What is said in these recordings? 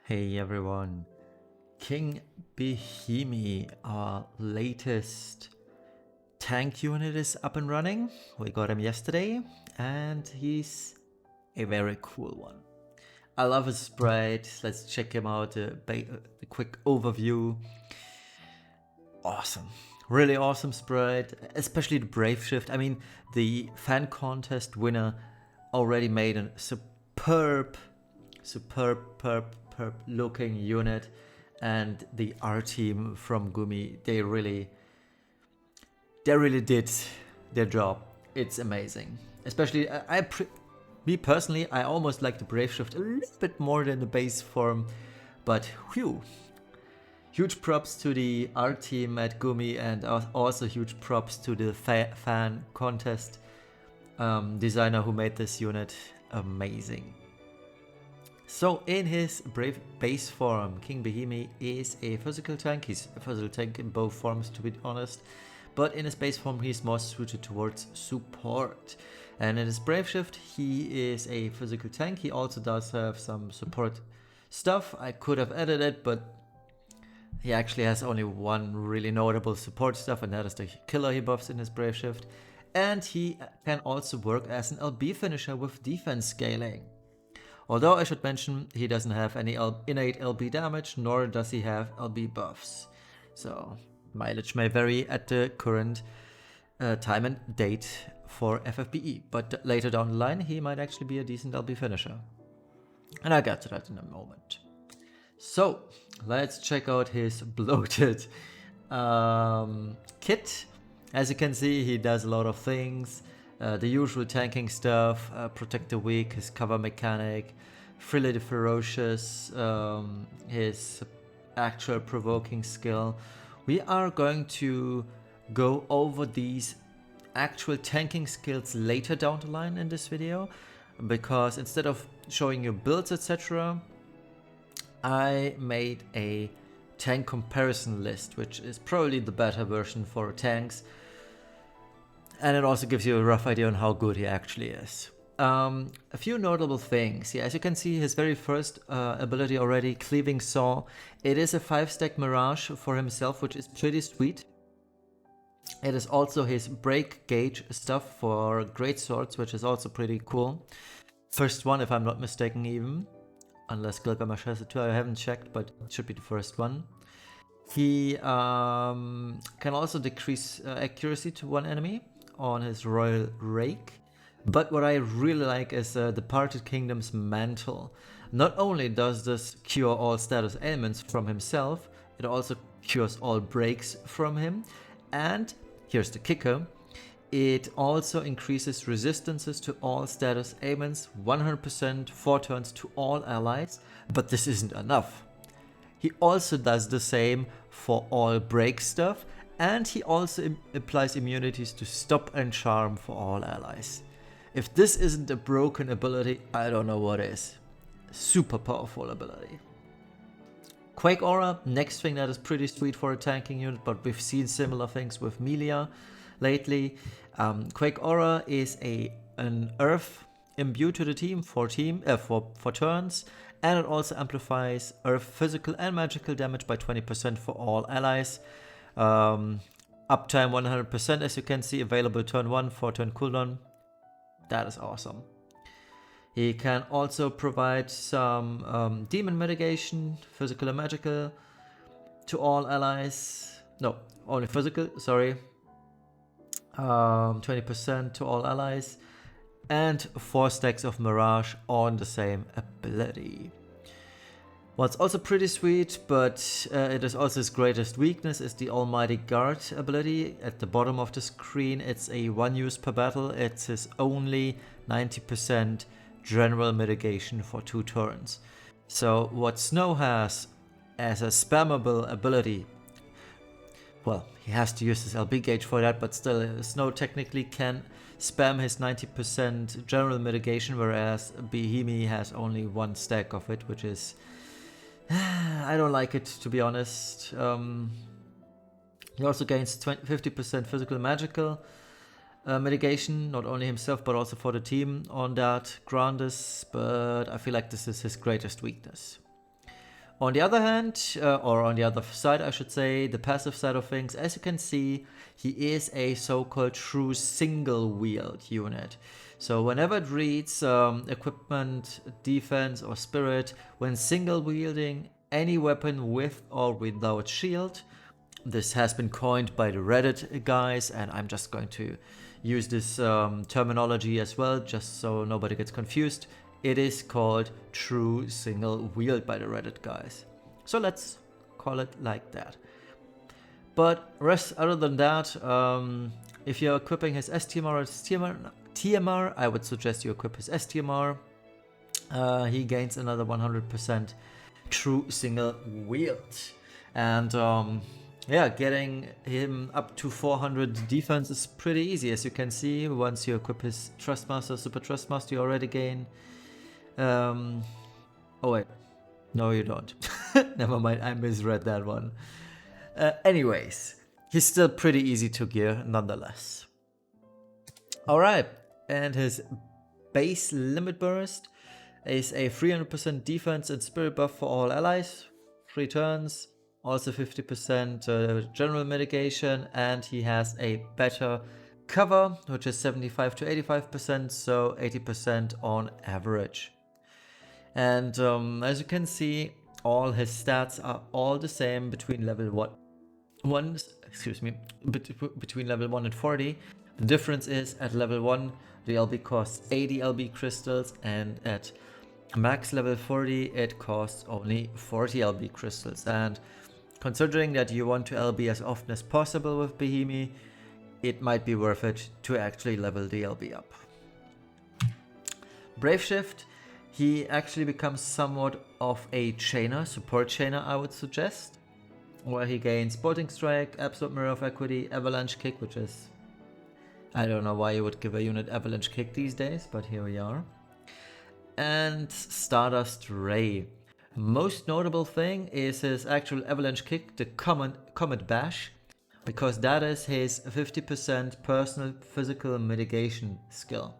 Hey everyone, King Behemy, our latest tank unit is up and running. We got him yesterday and he's a very cool one. I love his sprite. Let's check him out, a quick overview. Awesome, really awesome sprite, especially the Brave Shift. I mean, the fan contest winner already made a superb looking unit, and the R team from Gumi, they really did their job. It's amazing. Especially me personally, I almost like the Brave Shift a little bit more than the base form, but whew. Huge props to the art team at Gumi, and also huge props to the fan contest designer who made this unit. Amazing. So in his Brave base form, King Behemy is a physical tank. He's a physical tank in both forms, to be honest. But in his base form, he's more suited towards support. And in his Brave Shift, he is a physical tank. He also does have some support stuff. I could have added it, but he actually has only one really notable support stuff, and that is the killer he buffs in his Brave Shift. And he can also work as an LB finisher with defense scaling. Although I should mention, he doesn't have any innate LB damage, nor does he have LB buffs. So mileage may vary at the current time and date for FFBE, but later down the line he might actually be a decent LB finisher. And I'll get to that in a moment. So let's check out his bloated kit. As you can see, he does a lot of things. The usual tanking stuff, Protect the Weak, his cover mechanic, Frilly the Ferocious, his actual provoking skill. We are going to go over these actual tanking skills later down the line in this video, because instead of showing you builds, etc., I made a tank comparison list, which is probably the better version for tanks. And it also gives you a rough idea on how good he actually is. A few notable things. Yeah, as you can see, his very first ability already, Cleaving Saw. It is a 5-stack Mirage for himself, which is pretty sweet. It is also his break gauge stuff for Great Swords, which is also pretty cool. First one, if I'm not mistaken even. Unless Gilgamesh has it too, I haven't checked, but it should be the first one. He can also decrease accuracy to one enemy on his Royal Rake. But what I really like is Departed Kingdom's Mantle. Not only does this cure all status ailments from himself, it also cures all breaks from him. And here's the kicker, it also increases resistances to all status ailments 100% 4 turns to all allies. But this isn't enough. He also does the same for all break stuff, and he also applies immunities to Stop and Charm for all allies. If this isn't a broken ability, I don't know what is. Super powerful ability. Quake Aura, next thing that is pretty sweet for a tanking unit, but we've seen similar things with Melia lately. Quake Aura is an Earth imbued to the team for turns, and it also amplifies Earth physical and magical damage by 20% for all allies. Uptime 100%, as you can see, available turn 1, 4-turn cooldown. That is awesome. He can also provide some demon mitigation, physical and magical, to all allies. No, only physical, sorry. 20% to all allies. And 4 stacks of Mirage on the same ability. What's also pretty sweet, but it is also his greatest weakness, is the Almighty Guard ability. At the bottom of the screen, it's a 1 use per battle. It's his only 90% general mitigation for 2 turns. So what Snow has as a spammable ability, well, he has to use his LB gauge for that, but still, Snow technically can spam his 90% general mitigation, whereas Behemy has only 1 stack of it, which is... I don't like it, to be honest. He also gains 50% physical and magical mitigation, not only himself but also for the team on that Grandis, but I feel like this is his greatest weakness. On the other hand, or on the other side, I should say, the passive side of things, as you can see, he is a so-called true single-wield unit. So whenever it reads equipment, defense, or spirit, when single-wielding any weapon with or without shield, this has been coined by the Reddit guys, and I'm just going to use this terminology as well, just so nobody gets confused. It is called true single wield by the Reddit guys. So let's call it like that. But other than that, if you're equipping his STMR or TMR, I would suggest you equip his STMR. He gains another 100% true single wield. And yeah, getting him up to 400 defense is pretty easy. As you can see, once you equip his Trustmaster, Super Trustmaster, you already gain... oh wait, no you don't. Never mind, I misread that one. Anyways, he's still pretty easy to gear nonetheless. Alright, and his base limit burst is a 300% defense and spirit buff for all allies, 3 turns, also 50% general mitigation, and he has a better cover, which is 75 to 85%, so 80% on average. And as you can see, all his stats are all the same between level 1 between level 1 and 40. The difference is at level 1 the LB costs 80 LB crystals, and at max level 40 it costs only 40 LB crystals. And considering that you want to LB as often as possible with Behemy, it might be worth it to actually level the LB up. Brave Shift, he actually becomes somewhat of a chainer, support chainer I would suggest, where he gains Bolting Strike, Absolute Mirror of Equity, Avalanche Kick, which is... I don't know why you would give a unit Avalanche Kick these days, but here we are. And Stardust Ray. Most notable thing is his actual Avalanche Kick, the Comet Bash, because that is his 50% personal physical mitigation skill.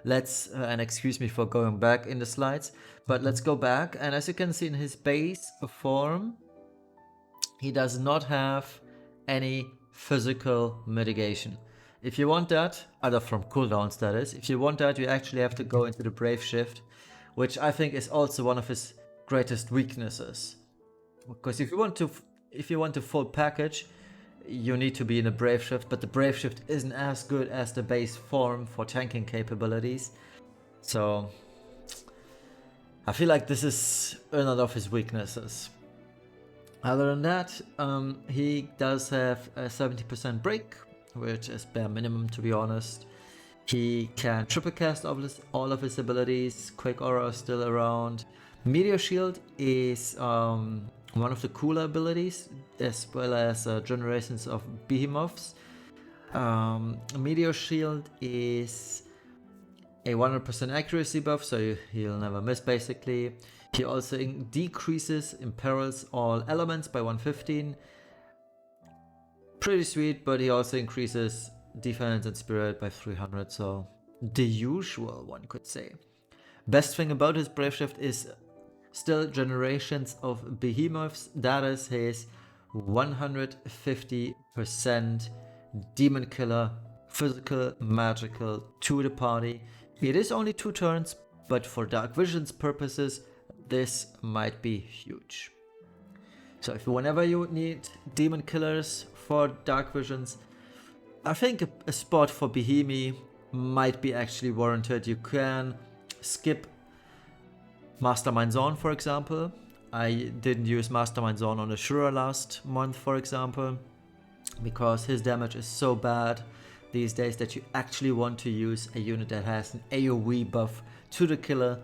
Let's, and excuse me for going back in the slides, but let's go back, and as you can see in his base form, he does not have any physical mitigation. If you want that, other from cooldowns that is, if you want that, you actually have to go into the Brave Shift, which I think is also one of his greatest weaknesses. Because if you want to full package, you need to be in a Brave Shift, but the Brave Shift isn't as good as the base form for tanking capabilities. So I feel like this is another of his weaknesses. Other than that, he does have a 70% break, which is bare minimum to be honest. He can triple cast all of his abilities, Quick Aura is still around. Meteor Shield is one of the cooler abilities, as well as generations of behemoths. Meteor Shield is a 100% accuracy buff, so he'll never miss basically. He also decreases, imperils all elements by 115. Pretty sweet, but he also increases defense and spirit by 300, so the usual, one could say. Best thing about his Brave Shift is still generations of behemoths. That is his 150% demon killer, physical, magical to the party. It is only 2 turns, but for Dark Vision's purposes, this might be huge. So if whenever you need demon killers for Dark Visions, I think a spot for Behemy might be actually warranted. You can skip Mastermind Zone, for example. I didn't use Mastermind Zone on Ashura last month, for example, because his damage is so bad these days that you actually want to use a unit that has an AoE buff to the killer,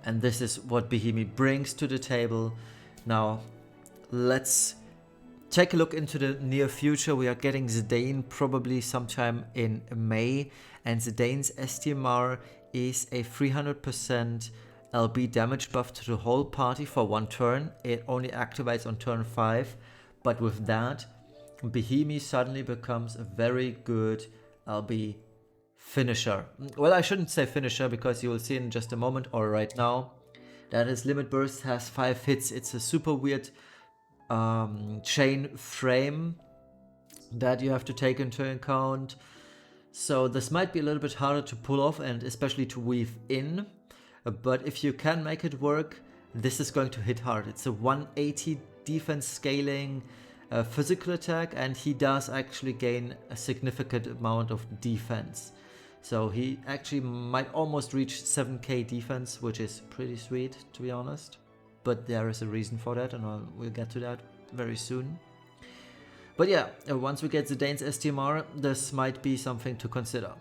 and this is what Behemy brings to the table. Now, let's take a look into the near future. We are getting Zidane probably sometime in May, and Zidane's STMR is a 300% LB damage buff to the whole party for 1 turn. It only activates on turn 5, but with that, Behemy suddenly becomes a very good LB finisher. Well, I shouldn't say finisher, because you will see in just a moment or right now. that his limit burst has 5 hits. It's a super weird chain frame that you have to take into account. So this might be a little bit harder to pull off and especially to weave in. But if you can make it work, this is going to hit hard. It's a 180 defense scaling physical attack, and he does actually gain a significant amount of defense. So he actually might almost reach 7k defense, which is pretty sweet, to be honest. But there is a reason for that, and we'll get to that very soon. But yeah, once we get the Dane's STMR, this might be something to consider.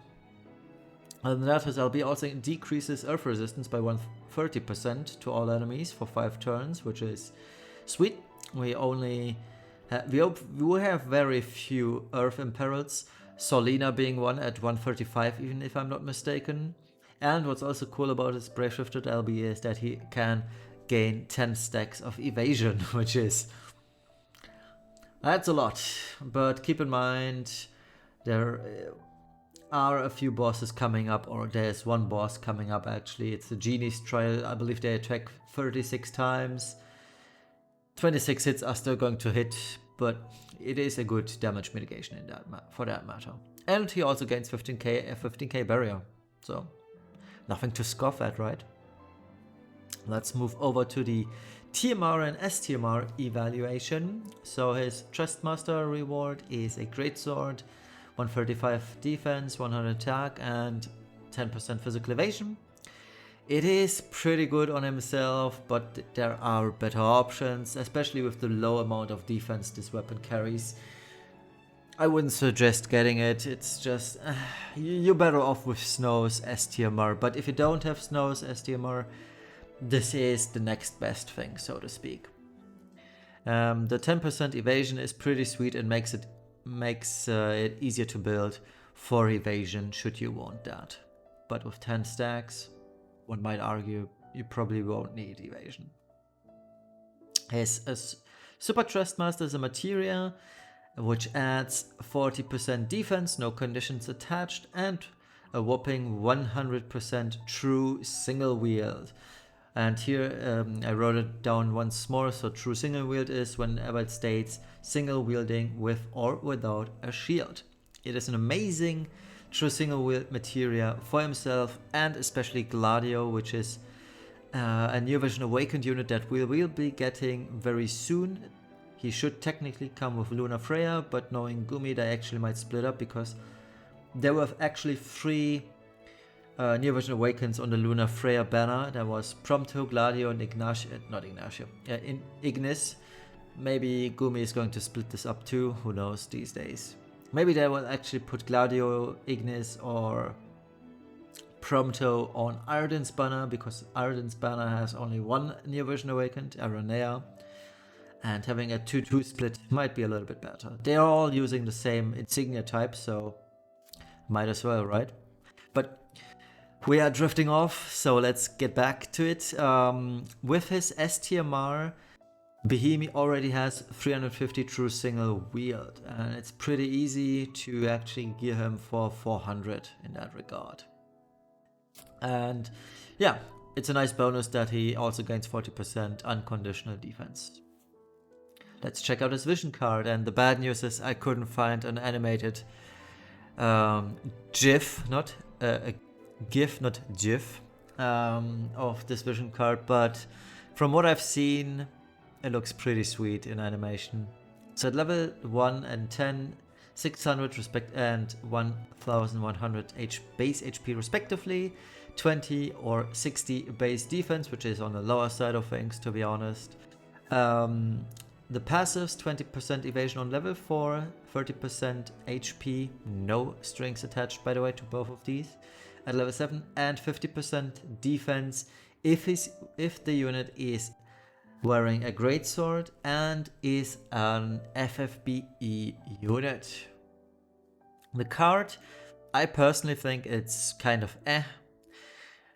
And that his LB also decreases earth resistance by 130% to all enemies for 5 turns, which is sweet. We only we have very few earth imperils, Solina being one at 135, even if I'm not mistaken. And what's also cool about his Brave Shifted LB is that he can gain 10 stacks of evasion, which is... that's a lot. But keep in mind, there are a few bosses coming up, or there's one boss coming up actually. It's the Genie's Trial. I believe they attack 36 times. 26 hits are still going to hit, but it is a good damage mitigation in that for that matter. And he also gains 15k barrier, so nothing to scoff at, right? Let's move over to the TMR and STMR evaluation. So his Trustmaster reward is a Greatsword, 135 defense, 100 attack, and 10% physical evasion. It is pretty good on himself, but there are better options, especially with the low amount of defense this weapon carries. I wouldn't suggest getting it. It's just, you're better off with Snow's STMR. But if you don't have Snow's STMR, this is the next best thing, so to speak. The 10% evasion is pretty sweet and makes it easier to build for evasion should you want that. But with 10 stacks, one might argue you probably won't need evasion. His Super Trustmaster is a materia which adds 40% defense, no conditions attached, and a whopping 100% true single wield. And here I wrote it down once more. So true single wield is whenever it states single wielding with or without a shield. It is an amazing true single wield materia for himself, and especially Gladio, which is a New Vision Awakened unit that we will be getting very soon. He should technically come with Luna Freya, but knowing Gumi, they actually might split up because there were actually 3 New Vision Awakens on the Luna Freya banner. There was Prompto, Gladio, and Ignis. Maybe Gumi is going to split this up too, who knows these days. Maybe they will actually put Gladio, Ignis, or Prompto on Iredin's banner, because Iredin's banner has only 1 New Vision Awakened, Aranea. And having a 2-2 split might be a little bit better. They are all using the same insignia type, so might as well, right? But we are drifting off, so let's get back to it. With his STMR, Behemy already has 350 true single wield, and it's pretty easy to actually gear him for 400 in that regard. And yeah, it's a nice bonus that he also gains 40% unconditional defense. Let's check out his vision card, and the bad news is I couldn't find an animated GIF, not a GIF, not GIF, of this vision card, but from what I've seen, it looks pretty sweet in animation. So at level 1 and 10, 600 and 1100 base HP respectively, 20 or 60 base defense, which is on the lower side of things, to be honest. The passives, 20% evasion on level 4, 30% HP, no strings attached by the way to both of these at level 7, and 50% defense if the unit is wearing a greatsword and is an FFBE unit. The card, I personally think it's kind of eh.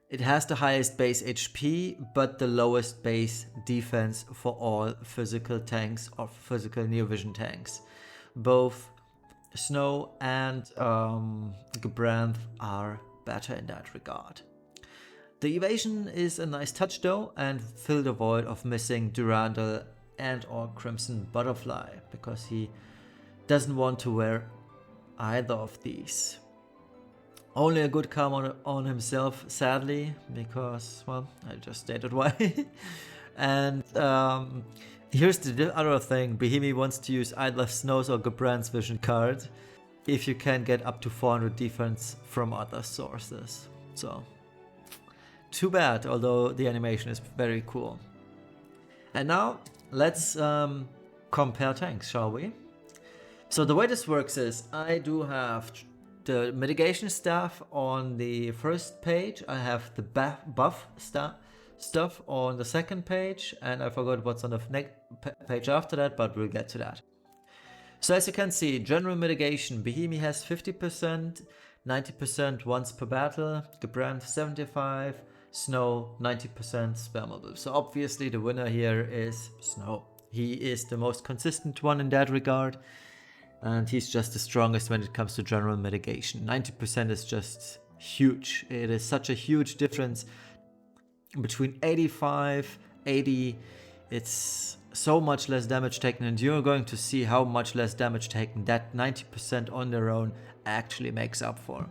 It has the highest base HP, but the lowest base defense for all physical tanks or physical Neo Vision tanks. Both Snow and Gabranth are better in that regard. The evasion is a nice touch though, and fill the void of missing Durandal and or Crimson Butterfly, because he doesn't want to wear either of these. Only a good karma on himself, sadly, because, well, I just stated why. And here's the other thing. Behemy wants to use either Snow's or Gabranth's vision card if you can get up to 400 defense from other sources. So, too bad, although the animation is very cool. And now, let's compare tanks, shall we? So the way this works is, I do have the mitigation stuff on the first page, I have the buff stuff on the second page, and I forgot what's on the next page after that, but we'll get to that. So as you can see, general mitigation, Behemy has 50%, 90% once per battle, Gabranth 75%, Snow 90% spammable. So obviously the winner here is Snow. He is the most consistent one in that regard, and he's just the strongest when it comes to general mitigation. 90% is just huge. It is such a huge difference between 85, 80. It's so much less damage taken, and you're going to see how much less damage taken that 90% on their own actually makes up for.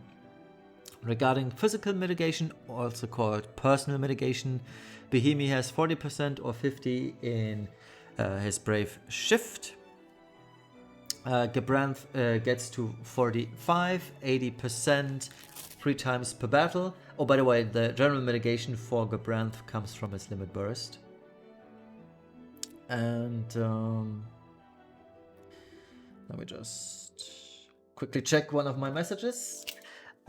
Regarding physical mitigation, also called personal mitigation, Behemy has 40% or 50 in his Brave Shift. Gabranth gets to 45, 80%, 3 times per battle. Oh, by the way, the general mitigation for Gabranth comes from his Limit Burst. And let me just quickly check one of my messages.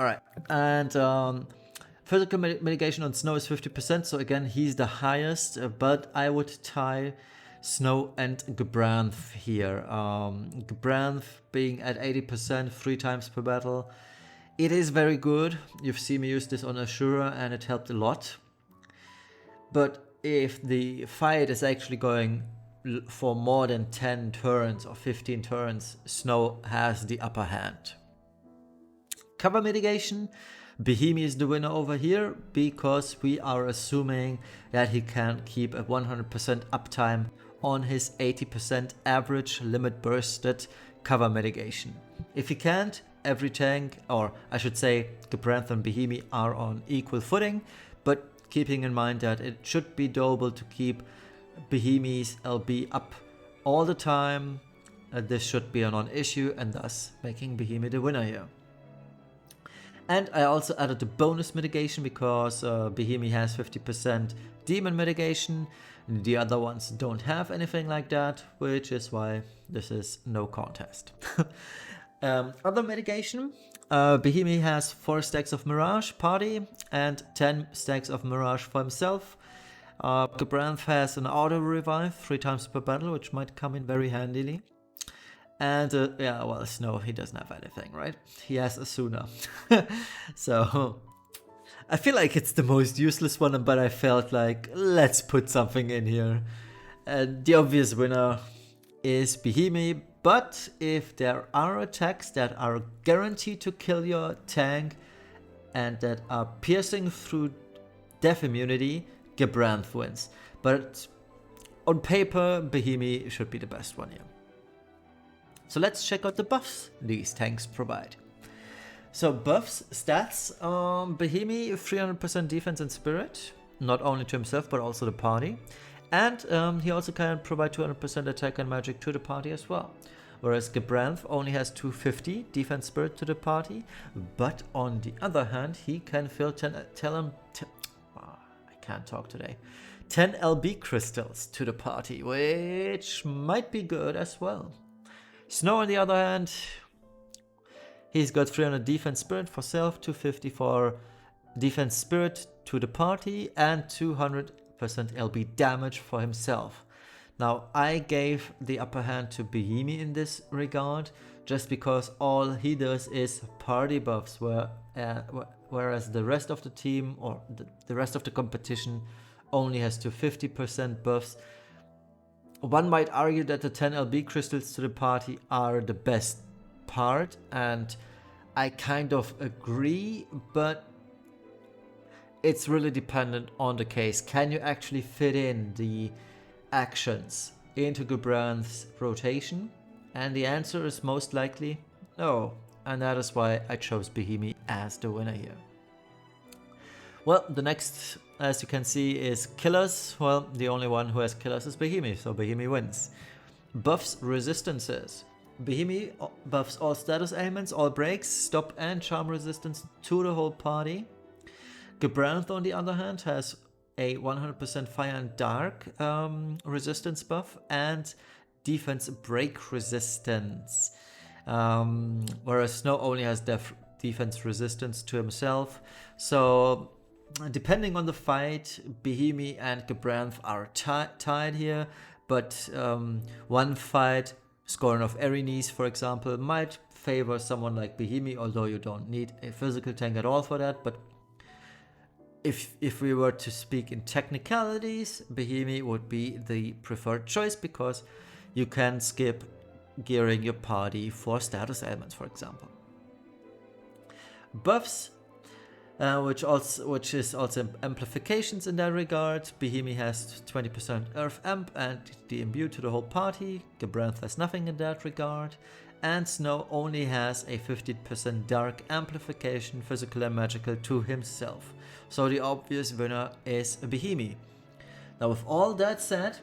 Alright, and physical mitigation on Snow is 50%, so again, he's the highest, but I would tie Snow and Gabranth here. Gabranth being at 80%, 3 times per battle. It is very good. You've seen me use this on Ashura and it helped a lot. But if the fight is actually going for more than 10 turns or 15 turns, Snow has the upper hand. Cover mitigation, Behemy is the winner over here because we are assuming that he can keep a 100% uptime on his 80% average limit bursted cover mitigation. If he can't, every tank, or I should say Gabranth and Behemy, are on equal footing, but keeping in mind that it should be doable to keep Behemy's LB up all the time, this should be a non-issue, and thus making Behemy the winner here. And I also added the bonus mitigation because Behemy has 50% demon mitigation. The other ones don't have anything like that, which is why this is no contest. Other mitigation, Behemy has 4 stacks of Mirage Party and 10 stacks of Mirage for himself. Gabranth has an auto revive 3 times per battle, which might come in very handily. And yeah, well, Snow, he doesn't have anything, right? He has Asuna. So I feel like it's the most useless one, but I felt like, let's put something in here. And the obvious winner is Behemy, but if there are attacks that are guaranteed to kill your tank and that are piercing through death immunity, Gabranth wins. But on paper, Behemy should be the best one here. So let's check out the buffs these tanks provide. So buffs, stats, Behemy 300% defense and spirit, not only to himself but also the party. And he also can provide 200% attack and magic to the party as well. Whereas Gabranth only has 250 defense spirit to the party, but on the other hand, he can fill 10 LB crystals to the party, which might be good as well. Snow on the other hand, he's got 300 defense spirit for self, 250 for defense spirit to the party, and 200% LB damage for himself. Now, I gave the upper hand to Behemy in this regard, just because all he does is party buffs, whereas the rest of the team, or the rest of the competition, only has to 50% buffs. One might argue that the 10 LB crystals to the party are the best part, and I kind of agree, but it's really dependent on the case. Can you actually fit in the actions into Gabranth's rotation? And the answer is most likely no. And that is why I chose Behemy as the winner here. Well, the next, as you can see, is killers. Well, the only one who has killers is Behemy, so Behemy wins. Buffs resistances. Behemy buffs all status ailments, all breaks, stop and charm resistance to the whole party. Gabranth, on the other hand, has a 100% fire and dark resistance buff and defense break resistance. Whereas Snow only has defense resistance to himself. So depending on the fight, Behemy and Gabranth are tied here, but one fight, Scorn of Erinis, for example, might favor someone like Behemy, although you don't need a physical tank at all for that. But if we were to speak in technicalities, Behemy would be the preferred choice because you can skip gearing your party for status ailments, for example. Buffs, which is also amplifications in that regard. Behemy has 20% Earth Amp and the imbue to the whole party. Gabranth has nothing in that regard. And Snow only has a 50% Dark amplification, physical and magical, to himself. So the obvious winner is Behemy. Now with all that said,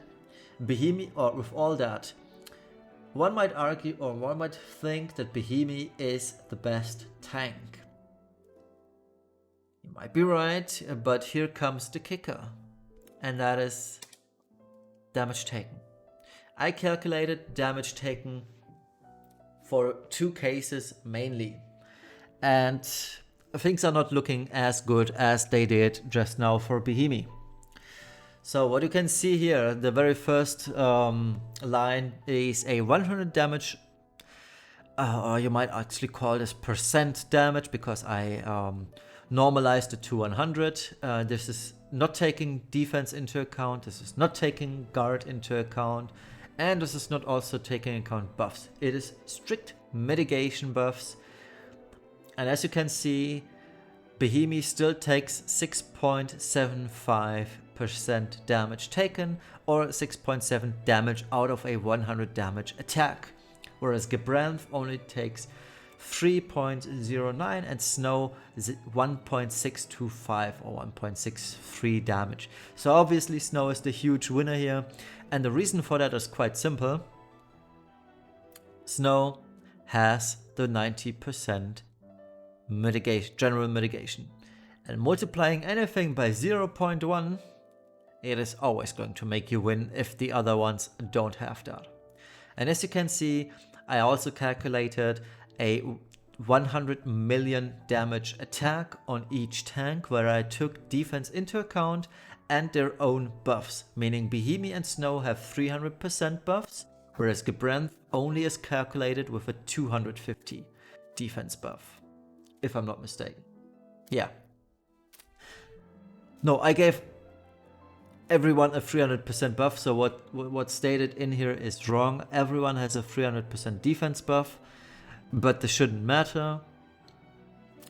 one might argue, or one might think, that Behemy is the best tank. You might be right, but here comes the kicker, and that is damage taken. I calculated damage taken for 2 cases mainly, and things are not looking as good as they did just now for Behemy. So what you can see here, the very first line is a 100 damage, or you might actually call this percent damage, because I normalized it to 100. This is not taking defense into account, this is not taking guard into account, and this is not also taking account buffs. It is strict mitigation buffs. And as you can see, Behemy still takes 6.75% damage taken, or 6.7 damage out of a 100 damage attack, whereas Gabranth only takes 3.09 and Snow is 1.625 or 1.63 damage. So obviously Snow is the huge winner here, and the reason for that is quite simple. Snow has the 90% mitigation, general mitigation, and multiplying anything by 0.1, it is always going to make you win if the other ones don't have that. And as you can see, I also calculated a 100 million damage attack on each tank, where I took defense into account and their own buffs, meaning Behemy and Snow have 300% buffs, whereas Gabranth only is calculated with a 250 defense buff, if I'm not mistaken. Yeah. No, I gave everyone a 300% buff, so what's stated in here is wrong. Everyone has a 300% defense buff, but this shouldn't matter.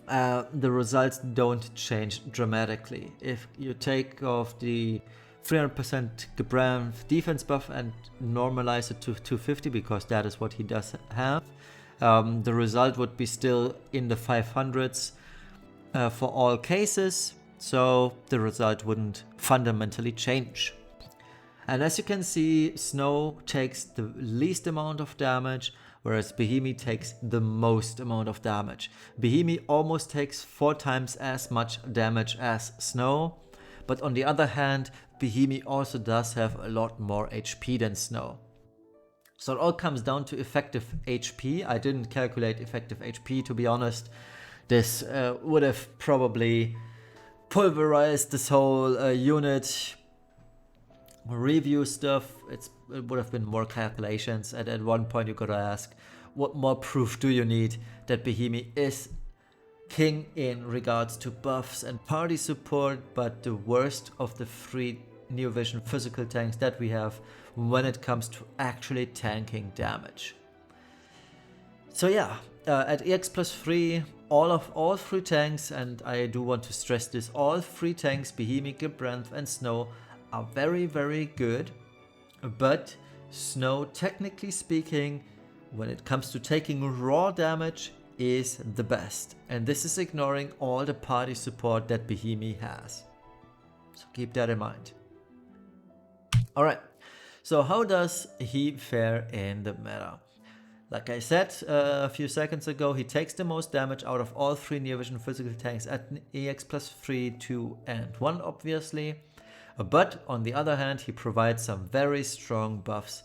The results don't change dramatically. If you take off the 300% Gabranth defense buff and normalize it to 250, because that is what he does have, the result would be still in the 500s for all cases, so the result wouldn't fundamentally change. And as you can see, Snow takes the least amount of damage, whereas Behemy takes the most amount of damage. Behemy almost takes 4 times as much damage as Snow, but on the other hand, Behemy also does have a lot more HP than Snow. So it all comes down to effective HP. I didn't calculate effective HP, to be honest. This would have probably pulverized this whole unit review stuff. It would have been more calculations, and at one point you gotta ask, what more proof do you need that Behemy is king in regards to buffs and party support, but the worst of the 3 Neo Vision physical tanks that we have when it comes to actually tanking damage. So yeah, at EX plus 3, all three tanks, and I do want to stress this, all three tanks, Behemy, Gabranth and Snow, are very, very good. But Snow, technically speaking, when it comes to taking raw damage, is the best. And this is ignoring all the party support that Behemy has. So keep that in mind. Alright, so how does he fare in the meta? Like I said a few seconds ago, he takes the most damage out of all three near vision physical tanks at EX plus 3, 2 and 1 obviously. But on the other hand, he provides some very strong buffs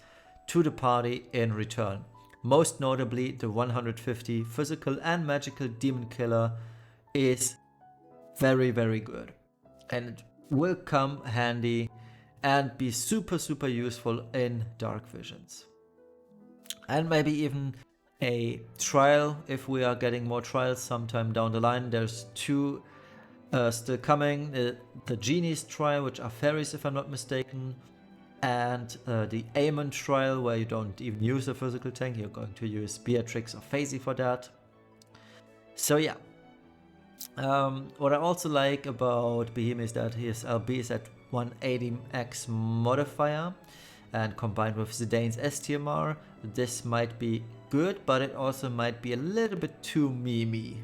to the party in return. Most notably, the 150 physical and magical demon killer is very, very good. And it will come handy and be super, super useful in Dark Visions. And maybe even a trial if we are getting more trials sometime down the line. There's two still coming. The Genies trial, which are fairies if I'm not mistaken. And the Amon trial, where you don't even use a physical tank. You're going to use Beatrix or Phasey for that. So yeah. What I also like about Behemy is that his LB is at 180x modifier. And combined with Zidane's STMR, this might be good, but it also might be a little bit too memey.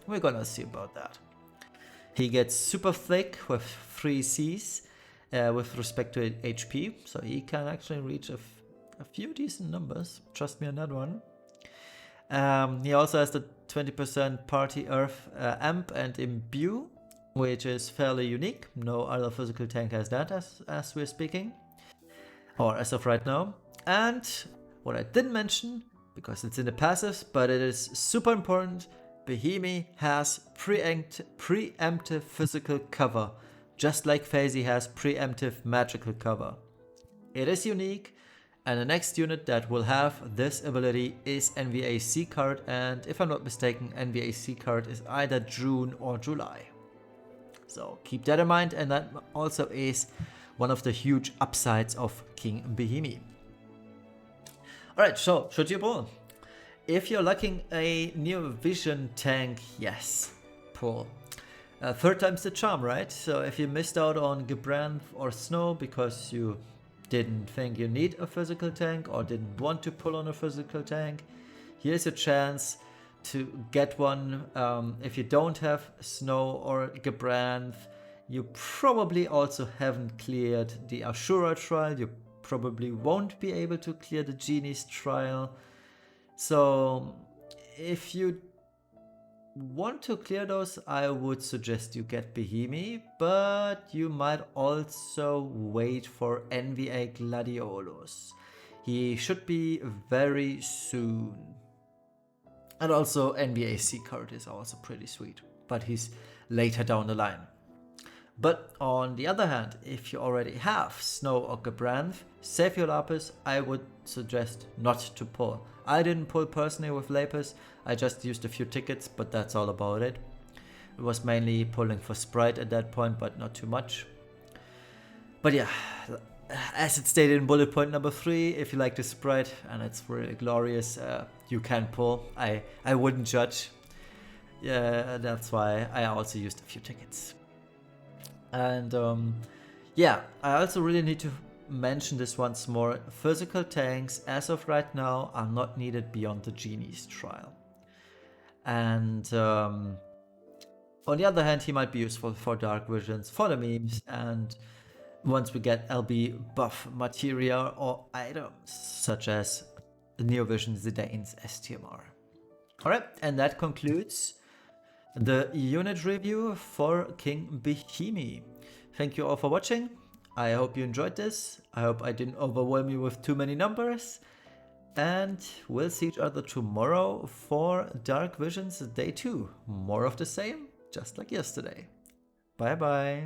We're gonna see about that. He gets super thick with 3 Cs with respect to HP, so he can actually reach a few decent numbers, trust me on that one. He also has the 20% Party Earth Amp and Imbue, which is fairly unique. No other physical tank has that as we're speaking. Or as of right now. And what I didn't mention, because it's in the passives, but it is super important, Behemy has preemptive physical cover, just like Phasey has preemptive magical cover. It is unique, and the next unit that will have this ability is NVA card, and if I'm not mistaken, NVA card is either June or July. So keep that in mind, and that also is one of the huge upsides of King Behemy. Alright, so should you pull? If you're lacking a near vision tank, yes, pull. Third time's the charm, right? So if you missed out on Gabranth or Snow because you didn't think you need a physical tank or didn't want to pull on a physical tank, here's a chance to get one. If you don't have Snow or Gabranth, you probably also haven't cleared the Ashura trial. You probably won't be able to clear the Genies trial. So if you want to clear those, I would suggest you get Behemy, but you might also wait for NVA Gladiolus. He should be very soon. And also NVA card is also pretty sweet, but he's later down the line. But on the other hand, if you already have Snow or Gabranth, save your Lapis. I would suggest not to pull. I didn't pull personally with Lapis, I just used a few tickets, but that's all about it. It was mainly pulling for Sprite at that point, but not too much. But yeah, as it stated in bullet point number 3, if you like the Sprite and it's really glorious, you can pull. I wouldn't judge. Yeah, that's why I also used a few tickets. And yeah, I also really need to mention this once more. Physical tanks, as of right now, are not needed beyond the Genies trial. And on the other hand, he might be useful for Dark Visions, for the memes, and once we get LB buff materia or items, such as the Neovision Zidane's STMR. Alright, and that concludes the unit review for King Behemy. Thank you all for watching. I hope you enjoyed this. I hope I didn't overwhelm you with too many numbers. And we'll see each other tomorrow for Dark Visions Day 2. More of the same, just like yesterday. Bye bye.